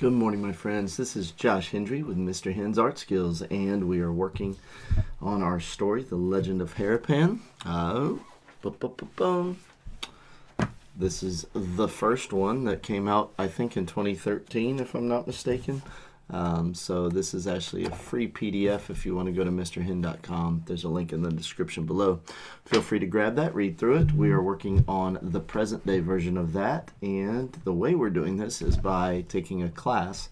Good morning, my friends. This is Josh Hendry with Mister Hen's Art Skills, and we are working on our story, The Legend of Harapan. This is the first one that came out, I think, in 2013, if I'm not mistaken. So this is actually a free PDF if you want to go to MrHen.com. There's a link in the description below. Feel free to grab that, read through it. We are working on the present day version of that, and the way we're doing this is by taking a class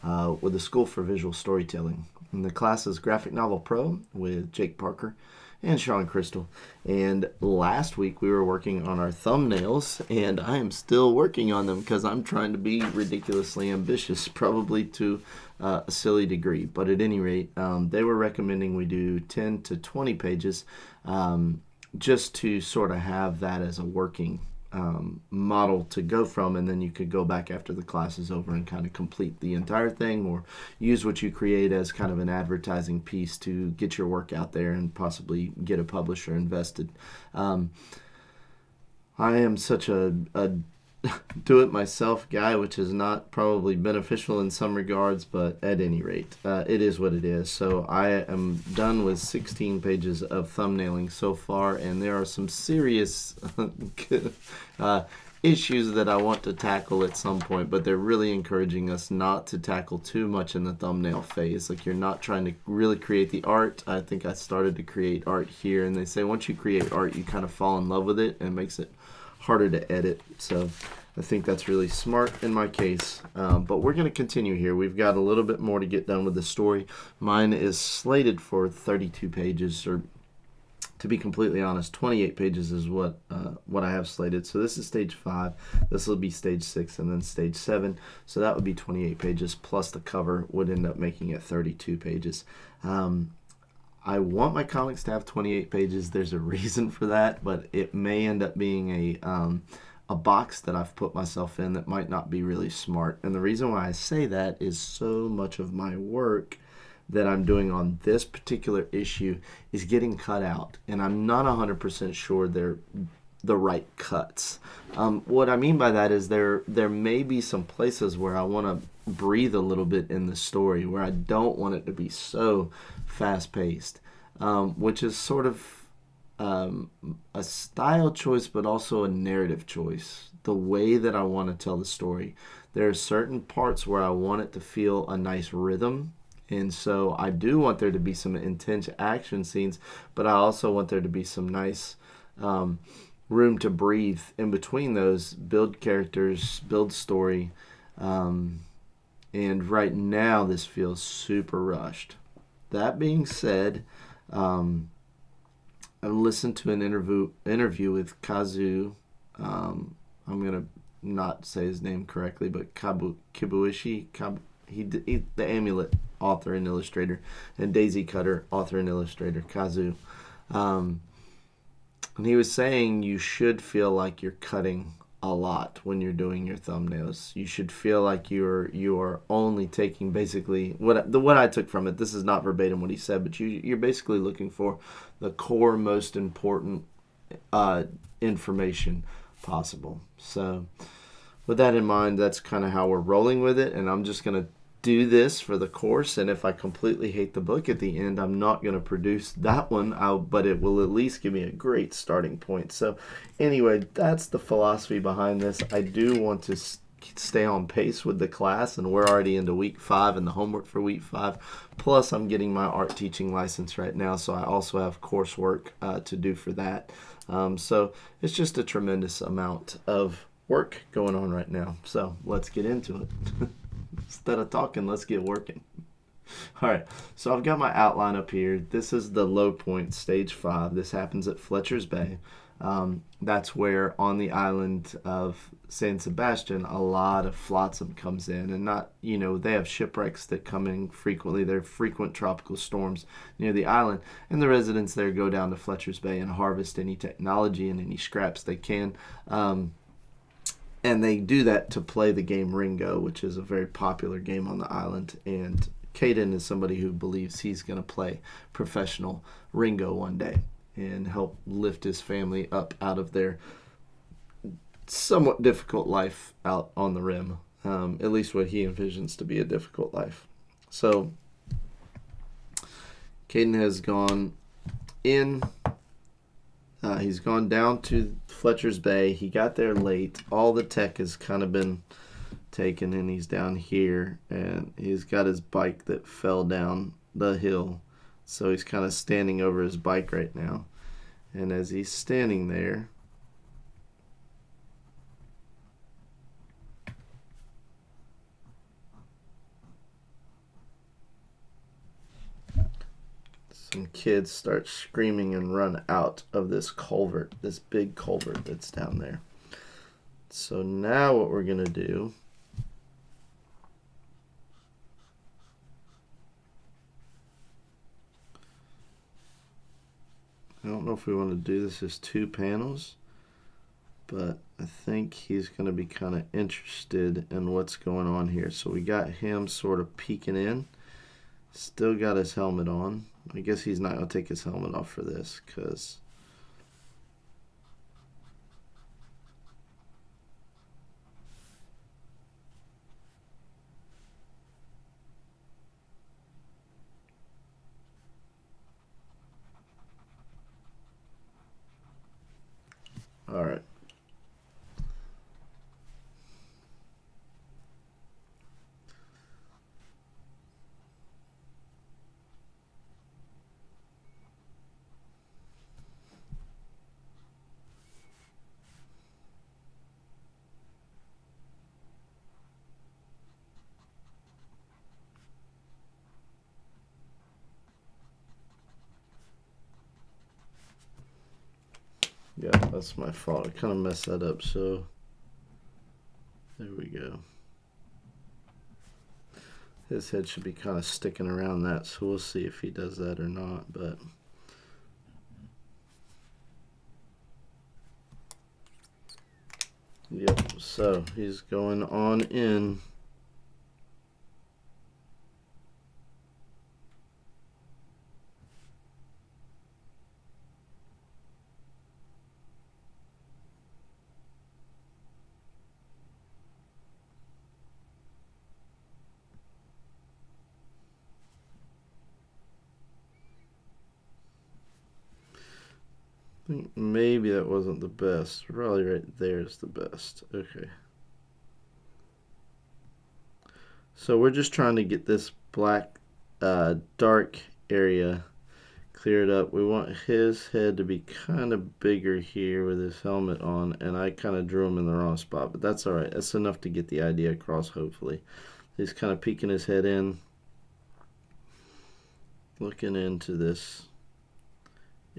with the School for Visual Storytelling. And the class is Graphic Novel Pro with Jake Parker and Sean Crystal. And last week we were working on our thumbnails, and I am still working on them because I'm trying to be ridiculously ambitious, probably to a silly degree. But at any rate, they were recommending we do 10 to 20 pages just to sort of have that as a working model to go from, and then you could go back after the class is over and kind of complete the entire thing, or use what you create as kind of an advertising piece to get your work out there and possibly get a publisher invested. I am such a do-it-myself guy, which is not probably beneficial in some regards, but at any rate, it is what it is. So I am done with 16 pages of thumbnailing so far, and there are some serious issues that I want to tackle at some point, but they're really encouraging us not to tackle too much in the thumbnail phase. Like, you're not trying to really create the art. I think I started to create art here, and they say once you create art, you kind of fall in love with it, and it makes it harder to edit. So I think that's really smart in my case, but we're going to continue here. We've got a little bit more to get done with the story. Mine is slated for 32 pages, or to be completely honest, 28 pages is what I have slated. So this is stage 5, this will be stage 6, and then stage 7, so that would be 28 pages, plus the cover would end up making it 32 pages. I want my comics to have 28 pages. There's a reason for that, but it may end up being a box that I've put myself in that might not be really smart. And the reason why I say that is so much of my work that I'm doing on this particular issue is getting cut out, and I'm not 100% sure they're the right cuts. What I mean by that is there may be some places where I want to breathe a little bit in the story, where I don't want it to be so fast-paced, which is sort of a style choice, but also a narrative choice. The way that I want to tell the story, there are certain parts where I want it to feel a nice rhythm, and so I do want there to be some intense action scenes, but I also want there to be some nice room to breathe in between those, build characters, build story, and right now this feels super rushed. That being said, I listened to an interview with Kazu. I'm gonna not say his name correctly, but Kibuishi. He's the Amulet author and illustrator, and Daisy Cutter author and illustrator, Kazu. And he was saying you should feel like you're cutting a lot when you're doing your thumbnails. You should feel like you are only taking basically what I took from it. This is not verbatim what he said, but you're basically looking for the core, most important information possible. So with that in mind, that's kind of how we're rolling with it, and I'm just going to do this for the course, and if I completely hate the book at the end, I'm not going to produce that one out, but it will at least give me a great starting point. So anyway, that's the philosophy behind this. I do want to stay on pace with the class, and we're already into week 5 and the homework for week 5, plus I'm getting my art teaching license right now, so I also have coursework to do for that. So it's just a tremendous amount of work going on right now, so let's get into it. Instead of talking, let's get working. All right, so I've got my outline up here. This is the low point, stage 5. This happens at Fletcher's Bay. That's where on the island of San Sebastian, a lot of flotsam comes in, and not, they have shipwrecks that come in frequently. There are frequent tropical storms near the island, and the residents there go down to Fletcher's Bay and harvest any technology and any scraps they can. And they do that to play the game Ringo, which is a very popular game on the island. And Caden is somebody who believes he's going to play professional Ringo one day and help lift his family up out of their somewhat difficult life out on the rim. at least what he envisions to be a difficult life. So Caden has gone in. He's gone down to Fletcher's Bay. He got there late. All the tech has kind of been taken, and he's down here, and he's got his bike that fell down the hill. So he's kind of standing over his bike right now. And as he's standing there, some kids start screaming and run out of this culvert, this big culvert that's down there. So now what we're going to do I don't know if we want to do this as 2 panels, but I think he's going to be kind of interested in what's going on here. So we got him sort of peeking in. Still got his helmet on. I guess he's not going to take his helmet off for this because all right. Yeah, that's my fault. I kind of messed that up, so there we go. His head should be kind of sticking around that, so we'll see if he does that or not, but yep, so he's going on in. I think maybe that wasn't the best. Probably right there is the best. Okay. So we're just trying to get this black, dark area cleared up. We want his head to be kind of bigger here with his helmet on, and I kind of drew him in the wrong spot, but that's all right. That's enough to get the idea across, hopefully. He's kind of peeking his head in, looking into this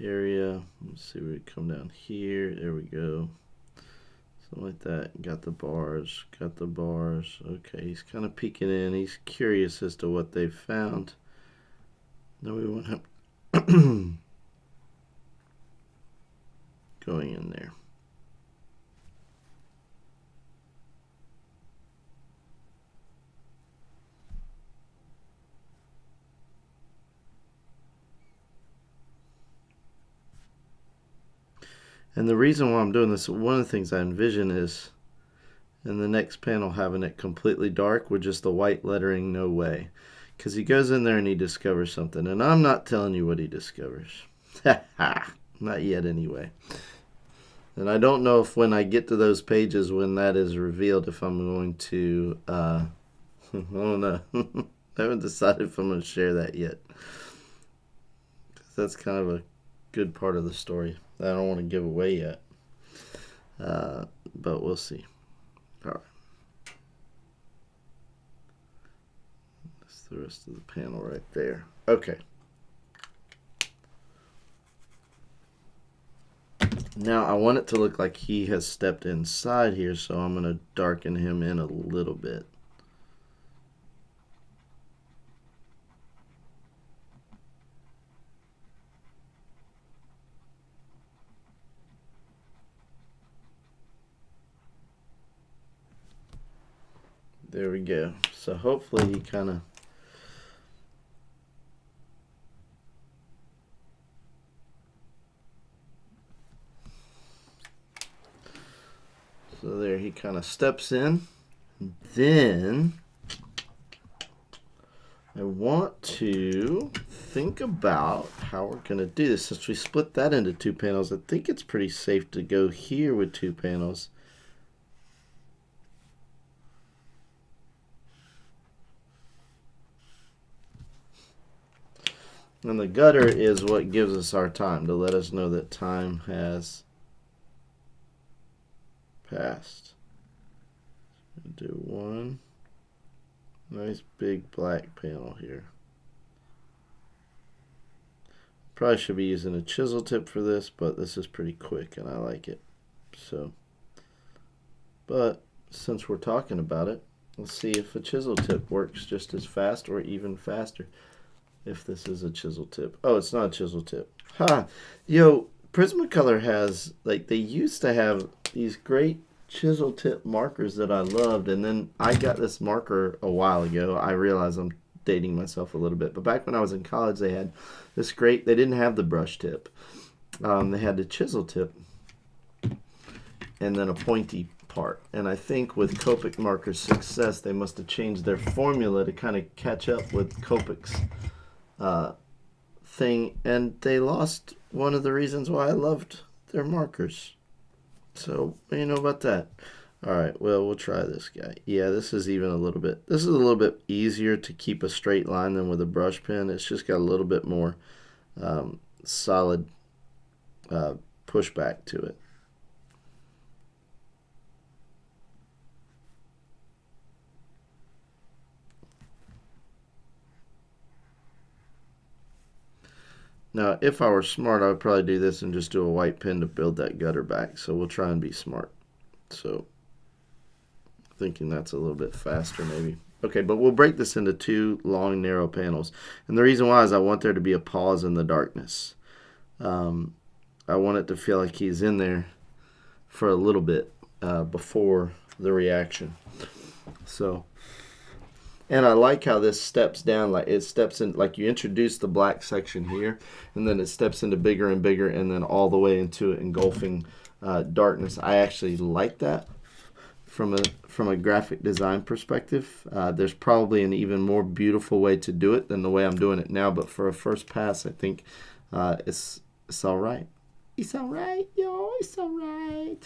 area. Let's see, we come down here. There we go. Something like that. Got the bars. Got the bars. Okay, he's kind of peeking in. He's curious as to what they found. Then we want him going in there. And the reason why I'm doing this, one of the things I envision is in the next panel having it completely dark with just the white lettering, no way. Because he goes in there and he discovers something. And I'm not telling you what he discovers. Not yet anyway. And I don't know if when I get to those pages when that is revealed if I'm going to, I don't know. I haven't decided if I'm going to share that yet. That's kind of a good part of the story that I don't want to give away yet. But we'll see. All right. That's the rest of the panel right there. Okay. Now I want it to look like he has stepped inside here, so I'm going to darken him in a little bit. There we go. So hopefully he kind of so there he kind of steps in. Then I want to think about how we're going to do this. Since we split that into 2 panels, I think it's pretty safe to go here with 2 panels. And the gutter is what gives us our time, to let us know that time has passed. Do one nice big black panel here. Probably should be using a chisel tip for this, but this is pretty quick and I like it. So, but since we're talking about it, let's see if a chisel tip works just as fast or even faster. If this is a chisel tip. Oh, it's not a chisel tip. Ha! Yo, Prismacolor has, like, they used to have these great chisel tip markers that I loved, and then I got this marker a while ago. I realize I'm dating myself a little bit, but back when I was in college, they had this great, they didn't have the brush tip. They had the chisel tip and then a pointy part. And I think with Copic marker's success, they must have changed their formula to kind of catch up with Copic's thing, and they lost one of the reasons why I loved their markers. So, what do you know about that? Alright, well, we'll try this guy. Yeah, this is even a little bit, this is a little bit easier to keep a straight line than with a brush pen. It's just got a little bit more solid pushback to it. Now, if I were smart, I would probably do this and just do a white pen to build that gutter back. So we'll try and be smart. So, thinking that's a little bit faster maybe. Okay, but we'll break this into 2 long, narrow panels. And the reason why is I want there to be a pause in the darkness. I want it to feel like he's in there for a little bit before the reaction. So, and I like how this steps down, like it steps in, like you introduce the black section here, and then it steps into bigger and bigger, and then all the way into engulfing darkness. I actually like that from a graphic design perspective. There's probably an even more beautiful way to do it than the way I'm doing it now, but for a first pass, I think it's all right. It's all right, yo. It's all right.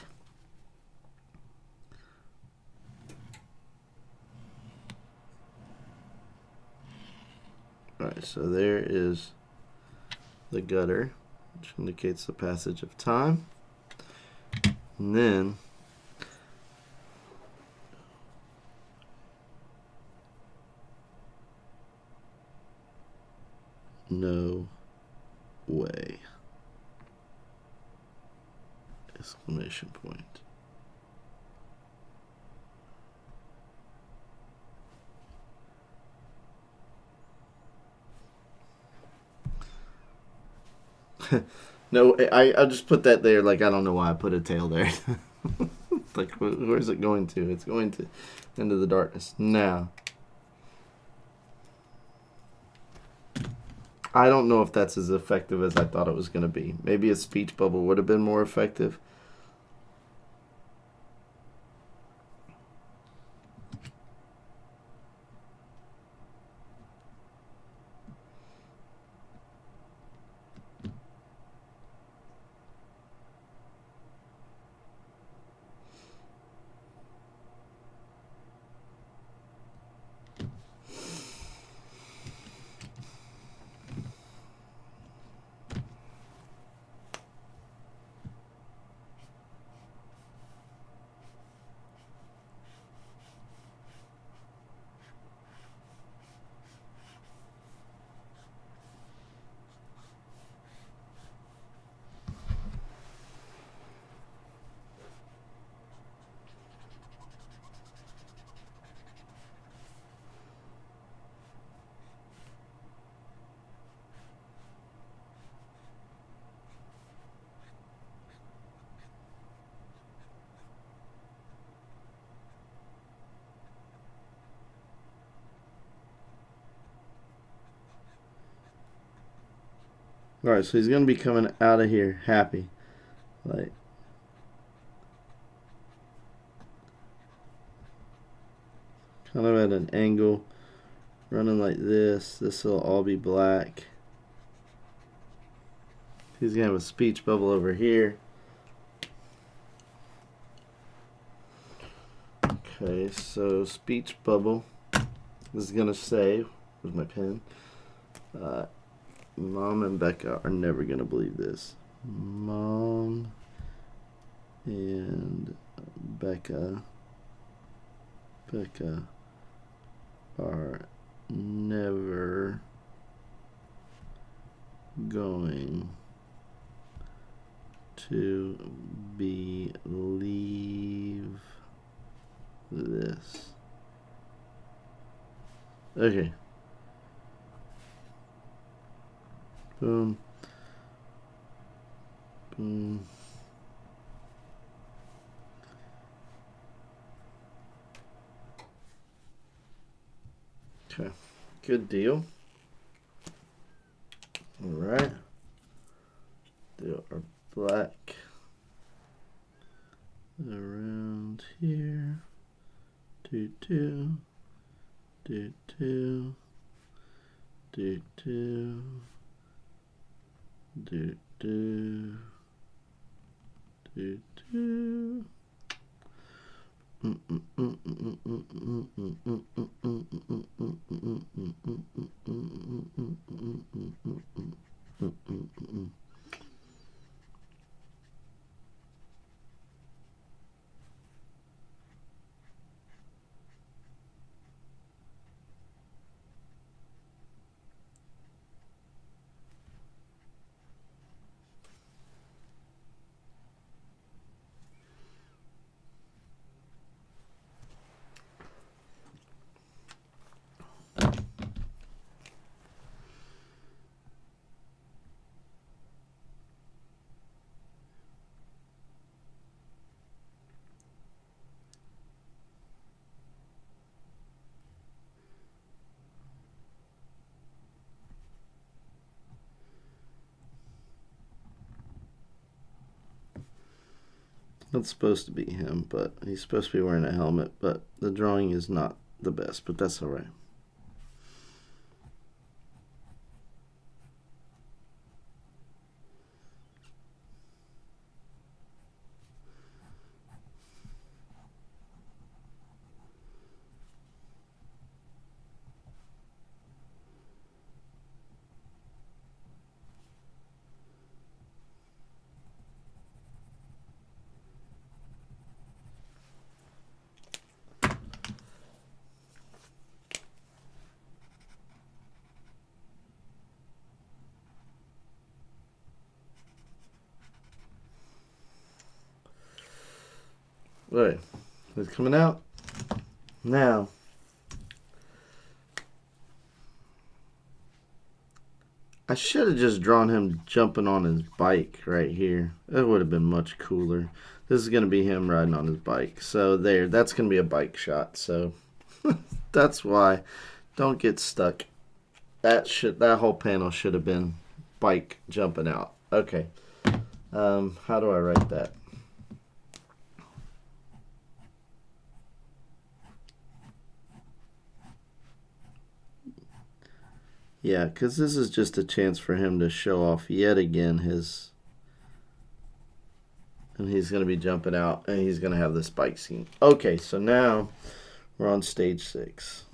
Alright, so there is the gutter, which indicates the passage of time. And then no way. Exclamation point. No, I just put that there, like, I don't know why I put a tail there. Like, where's it going to? It's going to into the darkness. Now, I don't know if that's as effective as I thought it was going to be. Maybe a speech bubble would have been more effective. Alright, so he's going to be coming out of here happy. Like, kind of at an angle, running like this. This will all be black. He's going to have a speech bubble over here. Okay, so speech bubble is going to say, where's my pen? Mom and Becca are never going to believe this. Mom and Becca are never going to believe this. Okay. Boom. Boom. Okay. Good deal. All right. Do our black around here. Do do do do do do do do do do. That's supposed to be him, but he's supposed to be wearing a helmet, but the drawing is not the best, but that's all right. Right, it's coming out now. I should have just drawn him jumping on his bike right here. That would have been much cooler. This is going to be him riding on his bike. So there, that's going to be a bike shot. So that's why. Don't get stuck. That whole panel should have been bike jumping out. Okay. How do I write that? Yeah, because this is just a chance for him to show off yet again his... And he's going to be jumping out, and he's going to have this bike scene. Okay, so now we're on stage 6.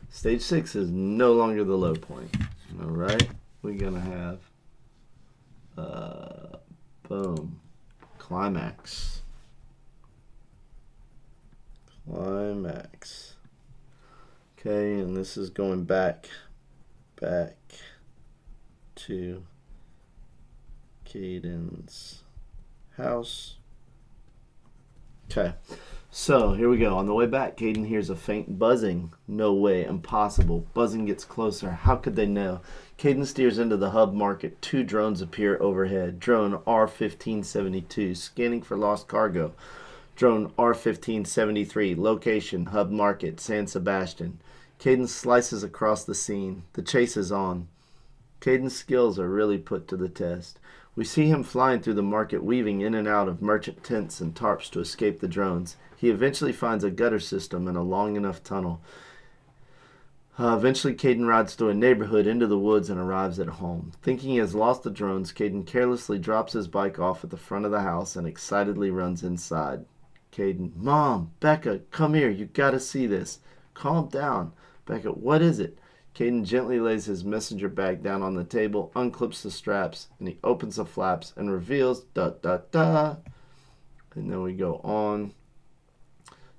Stage 6 is no longer the low point. All right, we're going to have... boom. Climax. Climax. Okay, and this is going back to Caden's house. Okay, so here we go. On the way back, Caden hears a faint buzzing. No way, impossible. Buzzing gets closer. How could they know? Caden steers into the hub market. 2 drones appear overhead. Drone R1572, scanning for lost cargo. Drone R1573, location, hub market, San Sebastian. Caden slices across the scene. The chase is on. Caden's skills are really put to the test. We see him flying through the market, weaving in and out of merchant tents and tarps to escape the drones. He eventually finds a gutter system and a long enough tunnel. Eventually, Caden rides through a neighborhood into the woods and arrives at home. Thinking he has lost the drones, Caden carelessly drops his bike off at the front of the house and excitedly runs inside. Caden, Mom, Becca, come here, you gotta see this. Calm down. Becca, what is it? Caden gently lays his messenger bag down on the table, unclips the straps, and he opens the flaps and reveals da-da-da. And then we go on.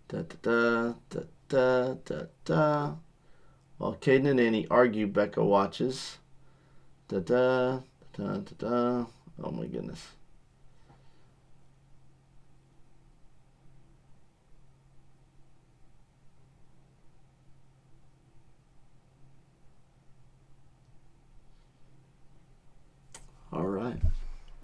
Da-da-da, da-da, da-da. While Caden and Annie argue, Becca watches. Da-da, da-da, da-da. Oh my goodness. All right.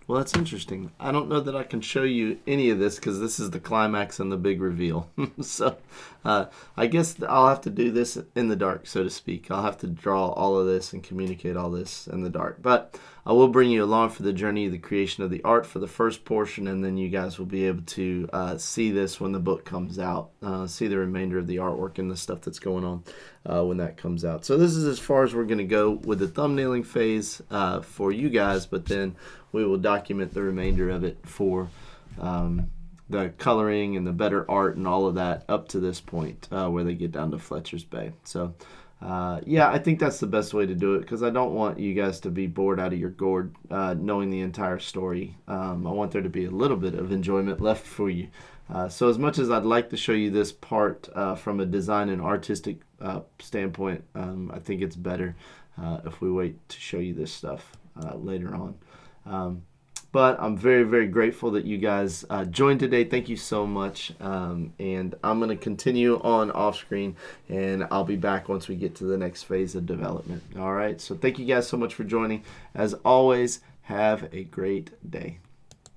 Well, that's interesting. I don't know that I can show you any of this because this is the climax and the big reveal. So I guess I'll have to do this in the dark, so to speak. I'll have to draw all of this and communicate all this in the dark. But I will bring you along for the journey of the creation of the art for the first portion, and then you guys will be able to see this when the book comes out, see the remainder of the artwork and the stuff that's going on when that comes out. So this is as far as we're going to go with the thumbnailing phase for you guys, but then we will document the remainder of it for the coloring and the better art and all of that up to this point where they get down to Fletcher's Bay. So yeah, I think that's the best way to do it because I don't want you guys to be bored out of your gourd knowing the entire story. I want there to be a little bit of enjoyment left for you. So as much as I'd like to show you this part from a design and artistic standpoint, I think it's better if we wait to show you this stuff later on. But I'm very, very grateful that you guys joined today. Thank you so much. And I'm going to continue on off screen, and I'll be back once we get to the next phase of development. All right. So thank you guys so much for joining. As always, have a great day.